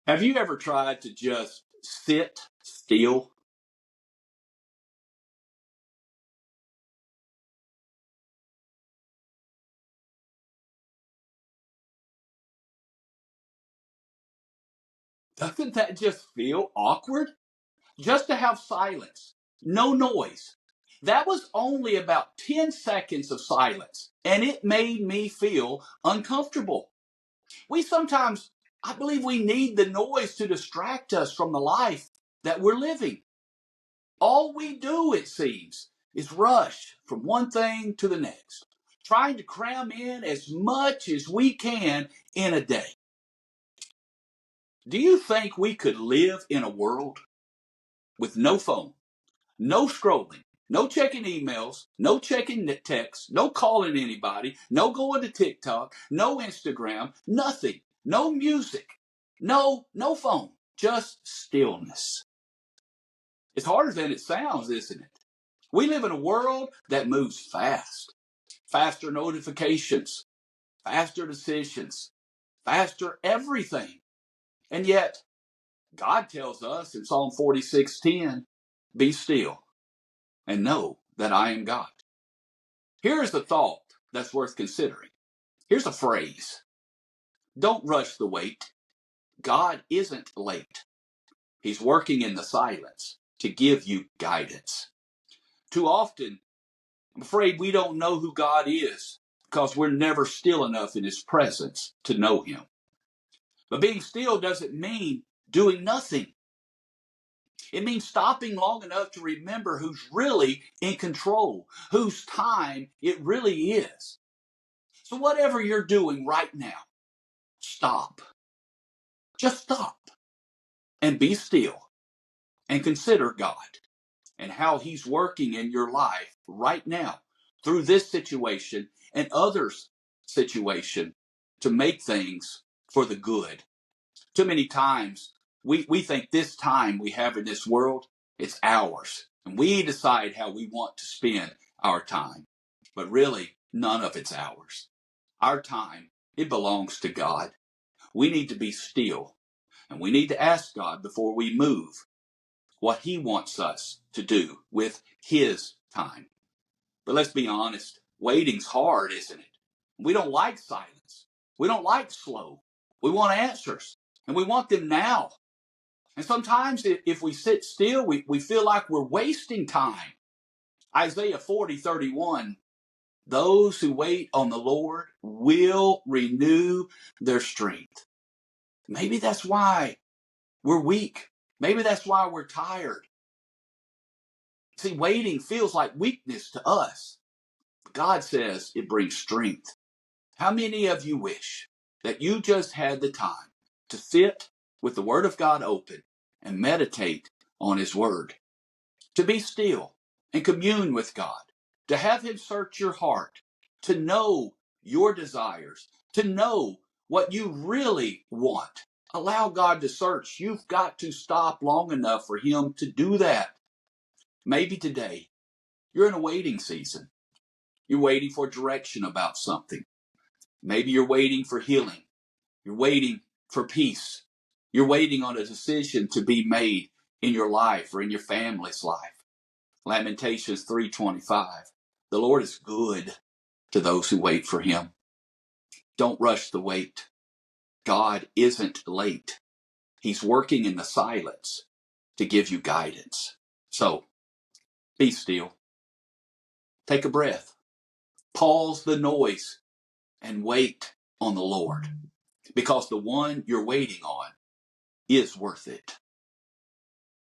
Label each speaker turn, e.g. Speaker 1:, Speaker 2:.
Speaker 1: Have you ever tried to just sit still? Doesn't that just feel awkward? Just to have silence, no noise. That was only about 10 seconds of silence, and it made me feel uncomfortable. We sometimes, I believe we need the noise to distract us from the life that we're living. All we do, it seems, is rush from one thing to the next, trying to cram in as much as we can in a day. Do you think we could live in a world with no phone, no scrolling, no checking emails, no checking texts, no calling anybody, no going to TikTok, no Instagram, nothing, no music, no phone, just stillness? It's harder than it sounds, isn't it? We live in a world that moves fast, faster notifications, faster decisions, faster everything. And yet, God tells us in Psalm 46:10, be still and know that I am God. Here's a thought that's worth considering. Here's a phrase. Don't rush the wait. God isn't late. He's working in the silence to give you guidance. Too often, I'm afraid we don't know who God is because we're never still enough in his presence to know him. But being still doesn't mean doing nothing. It means stopping long enough to remember who's really in control, whose time it really is. So whatever you're doing right now, stop. Just stop and be still and consider God and how he's working in your life right now through this situation and others' situation to make things for the good. Too many times we think this time we have in this world, it's ours. And we decide how we want to spend our time. But really, none of it's ours. Our time, it belongs to God. We need to be still. And we need to ask God before we move what he wants us to do with his time. But let's be honest, waiting's hard, isn't it? We don't like silence. We don't like slow. We want answers, and we want them now. And sometimes if we sit still, we feel like we're wasting time. Isaiah 40:31, those who wait on the Lord will renew their strength. Maybe that's why we're weak. Maybe that's why we're tired. See, waiting feels like weakness to us. God says it brings strength. How many of you wish that you just had the time to sit with the Word of God open and meditate on his Word? To be still and commune with God, to have him search your heart, to know your desires, to know what you really want. Allow God to search. You've got to stop long enough for him to do that. Maybe today you're in a waiting season. You're waiting for direction about something. Maybe you're waiting for healing. You're waiting for peace. You're waiting on a decision to be made in your life or in your family's life. Lamentations 3:25. The Lord is good to those who wait for him. Don't rush the wait. God isn't late. He's working in the silence to give you guidance. So be still. Take a breath. Pause the noise and wait on the Lord, because the one you're waiting on is worth it.